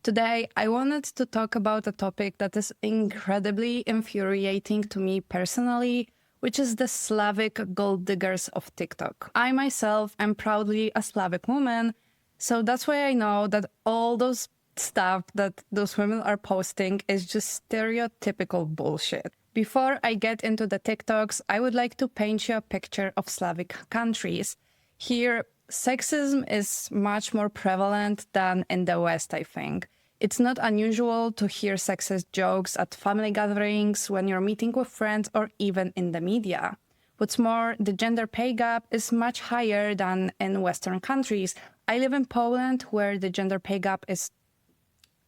Today, I wanted to talk about a topic that is incredibly infuriating to me personally, which is the Slavic gold diggers of TikTok. I myself am proudly a Slavic woman, so that's why I know that all those stuff that those women are posting is just stereotypical bullshit. Before I get into the TikToks, I would like to paint you a picture of Slavic countries. Here, sexism is much more prevalent than in the West, I think. It's not unusual to hear sexist jokes at family gatherings, when you're meeting with friends, or even in the media. What's more, the gender pay gap is much higher than in Western countries. I live in Poland, where the gender pay gap is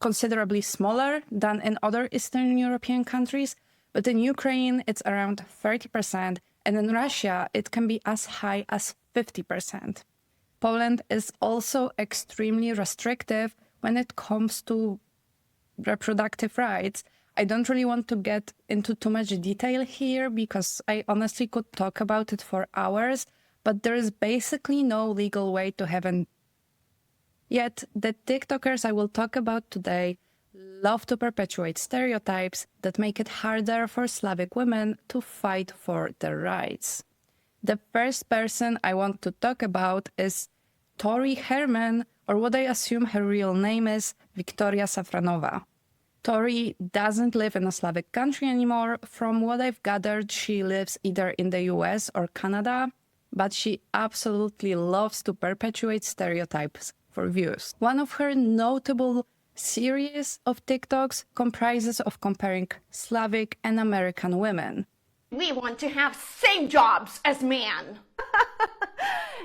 considerably smaller than in other Eastern European countries, but in Ukraine, it's around 30%, and in Russia, it can be as high as 50%. Poland is also extremely restrictive when it comes to reproductive rights. I don't really want to get into too much detail here because I honestly could talk about it for hours, but there is basically no legal way to have an. Yet, the TikTokers I will talk about today love to perpetuate stereotypes that make it harder for Slavic women to fight for their rights. The first person I want to talk about is Tori Herman, or what I assume her real name is, Victoria Safranova. Tori doesn't live in a Slavic country anymore. From what I've gathered, she lives either in the US or Canada, but she absolutely loves to perpetuate stereotypes for views. One of her notable series of TikToks comprises of comparing Slavic and American women. We want to have same jobs as men.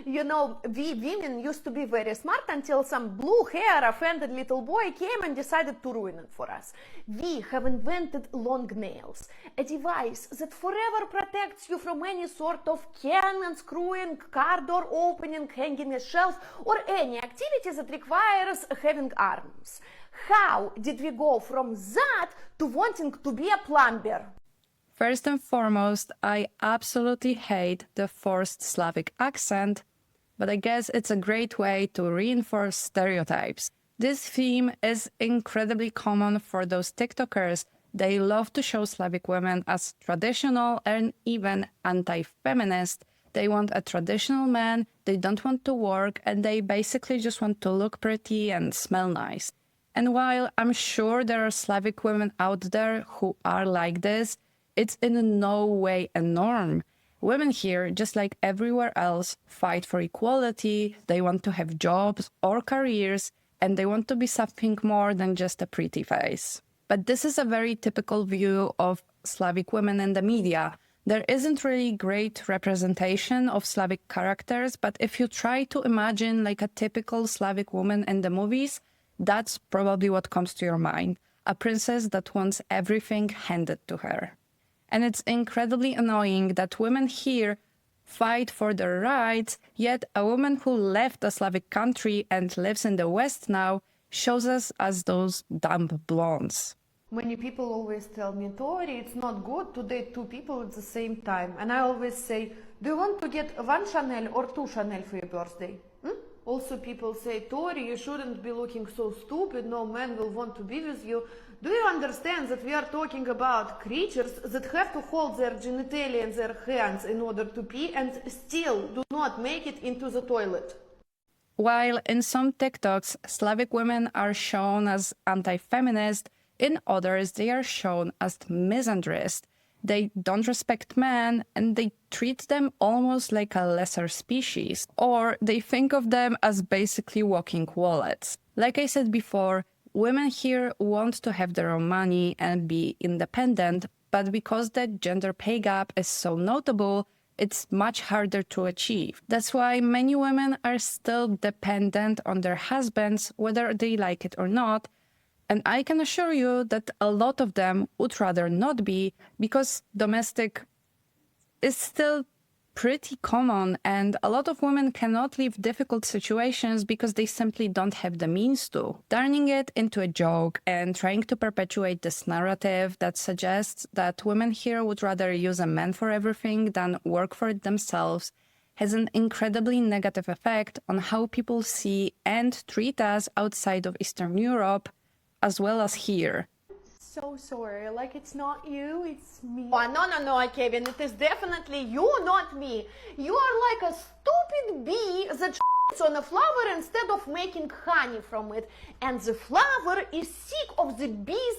You know, we women used to be very smart until some blue-haired offended little boy came and decided to ruin it for us. We have invented long nails, a device that forever protects you from any sort of can unscrewing, car door opening, hanging a shelf, or any activity that requires having arms. How did we go from that to wanting to be a plumber? First and foremost, I absolutely hate the forced Slavic accent, but I guess it's a great way to reinforce stereotypes. This theme is incredibly common for those TikTokers. They love to show Slavic women as traditional and even anti-feminist. They want a traditional man, they don't want to work, and they basically just want to look pretty and smell nice. And while I'm sure there are Slavic women out there who are like this, it's in no way a norm. Women here, just like everywhere else, fight for equality. They want to have jobs or careers, and they want to be something more than just a pretty face. But this is a very typical view of Slavic women in the media. There isn't really great representation of Slavic characters, but if you try to imagine like a typical Slavic woman in the movies, that's probably what comes to your mind. A princess that wants everything handed to her. And it's incredibly annoying that women here fight for their rights, yet a woman who left a Slavic country and lives in the West now shows us as those dumb blondes. Many people always tell me, Tori, it's not good to date two people at the same time. And I always say, do you want to get one Chanel or two Chanel for your birthday? Also people say, Tori, you shouldn't be looking so stupid, no man will want to be with you. Do you understand that we are talking about creatures that have to hold their genitalia in their hands in order to pee and still do not make it into the toilet? While in some TikToks, Slavic women are shown as anti-feminist, in others they are shown as misandrist. They don't respect men, and they treat them almost like a lesser species, or they think of them as basically walking wallets. Like I said before, women here want to have their own money and be independent, but because the gender pay gap is so notable, it's much harder to achieve. That's why many women are still dependent on their husbands, whether they like it or not. And I can assure you that a lot of them would rather not be, because domestic is still pretty common, and a lot of women cannot leave difficult situations because they simply don't have the means to. Turning it into a joke and trying to perpetuate this narrative that suggests that women here would rather use a man for everything than work for it themselves has an incredibly negative effect on how people see and treat us outside of Eastern Europe, as well as here. So sorry, like it's not you, it's me. Oh, no, Kevin, it is definitely you, not me. You are like a stupid bee that on a flower instead of making honey from it, and the flower is sick of the bees.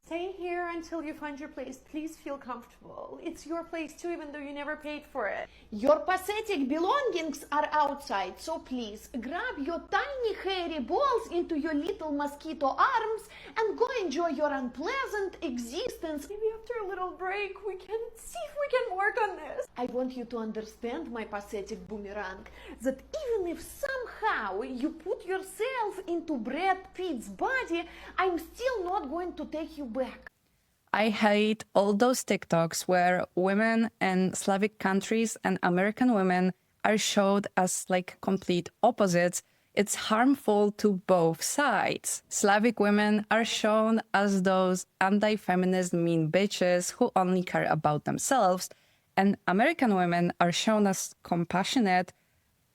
Stay here until you find your place. Please feel comfortable. It's your place too, even though you never paid for it. Your pathetic belongings are outside, so please grab your tiny hairy balls into your little mosquito arms and go enjoy your unpleasant existence. Maybe after a little break, we can see if we can work on this. I want you to understand, my pathetic boomerang, that even if somehow you put yourself into Brad Pitt's body, I'm still not going to take you back. I hate all those TikToks where women in Slavic countries and American women are showed as like complete opposites. It's harmful to both sides. Slavic women are shown as those anti-feminist mean bitches who only care about themselves, and American women are shown as compassionate,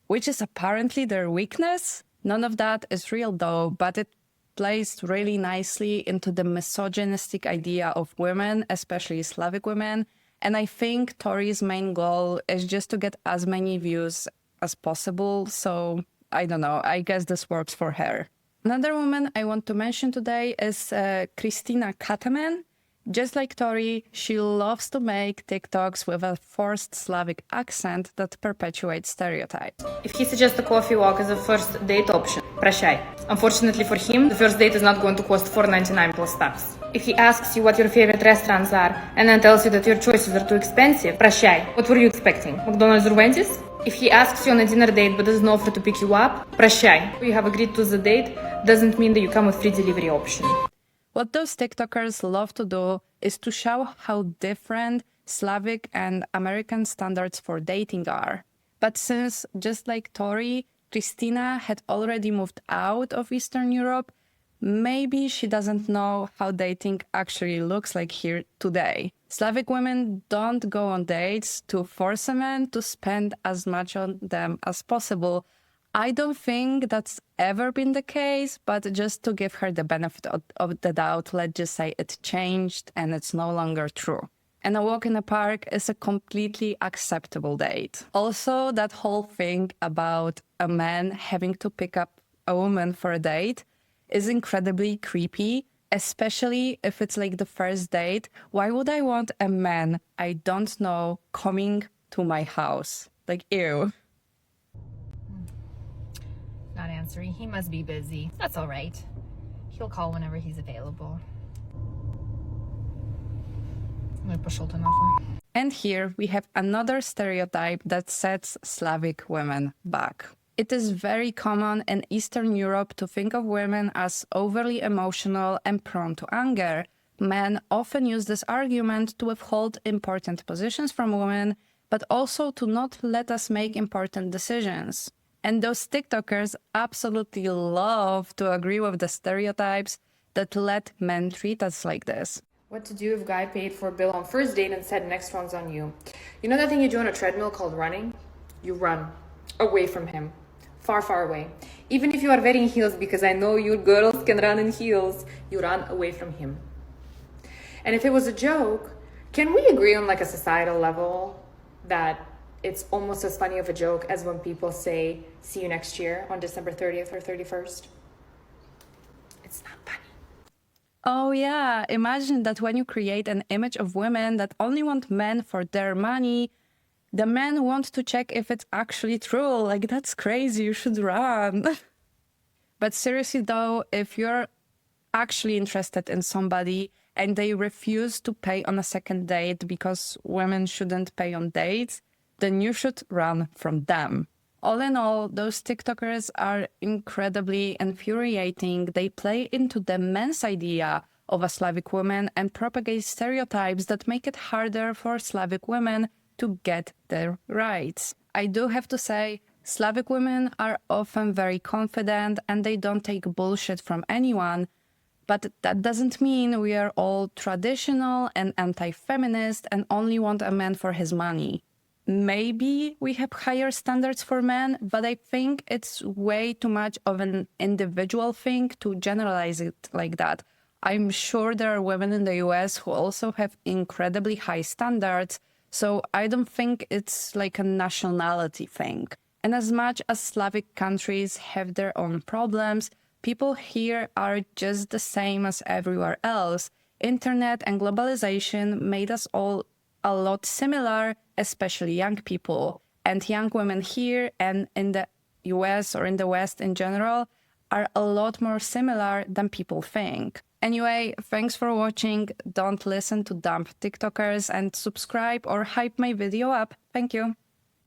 which is apparently their weakness. None of that is real though, but it plays really nicely into the misogynistic idea of women, especially Slavic women. And I think Tori's main goal is just to get as many views as possible. So I don't know, I guess this works for her. Another woman I want to mention today is Christina Kataman. Just like Tori, she loves to make TikToks with a forced Slavic accent that perpetuates stereotypes. If he suggests a coffee walk as a first date option, прощай. Unfortunately for him, the first date is not going to cost $4.99 plus tax. If he asks you what your favorite restaurants are and then tells you that your choices are too expensive, прощай. What were you expecting? McDonald's or Wendy's? If he asks you on a dinner date but doesn't offer to pick you up, прощай. You have agreed to the date doesn't mean that you come with free delivery option. What those TikTokers love to do is to show how different Slavic and American standards for dating are. But since, just like Tori, Christina had already moved out of Eastern Europe, maybe she doesn't know how dating actually looks like here today. Slavic women don't go on dates to force a man to spend as much on them as possible. I don't think that's ever been the case, but just to give her the benefit of the doubt, let's just say it changed and it's no longer true. And a walk in a park is a completely acceptable date. Also, that whole thing about a man having to pick up a woman for a date is incredibly creepy, especially if it's like the first date. Why would I want a man I don't know coming to my house? Like, ew. Not answering. He must be busy. That's all right. He'll call whenever he's available. And here we have another stereotype that sets Slavic women back. It is very common in Eastern Europe to think of women as overly emotional and prone to anger. Men often use this argument to withhold important positions from women, but also to not let us make important decisions. And those TikTokers absolutely love to agree with the stereotypes that let men treat us like this. What to do if guy paid for a bill on first date and said next one's on you? You know that thing you do on a treadmill called running? You run away from him. Far, far away. Even if you are wearing heels, because I know you girls can run in heels, you run away from him. And if it was a joke, can we agree on like a societal level that it's almost as funny of a joke as when people say, see you next year on December 30th or 31st? It's not funny. Oh yeah, imagine that when you create an image of women that only want men for their money, the men want to check if it's actually true. Like, that's crazy, you should run. But seriously though, if you're actually interested in somebody and they refuse to pay on a second date because women shouldn't pay on dates, then you should run from them. All in all, those TikTokers are incredibly infuriating. They play into the men's idea of a Slavic woman and propagate stereotypes that make it harder for Slavic women to get their rights. I do have to say, Slavic women are often very confident and they don't take bullshit from anyone. But that doesn't mean we are all traditional and anti-feminist and only want a man for his money. maybe we have higher standards for men, but I think it's way too much of an individual thing to generalize it like that. I'm sure there are women in the US who also have incredibly high standards, so I don't think it's like a nationality thing. And as much as Slavic countries have their own problems, people here are just the same as everywhere else. Internet and globalization made us all a lot similar, especially young people. And young women here and in the US or in the West in general are a lot more similar than people think. Anyway, thanks for watching. Don't listen to dumb TikTokers and subscribe or hype my video up. Thank you.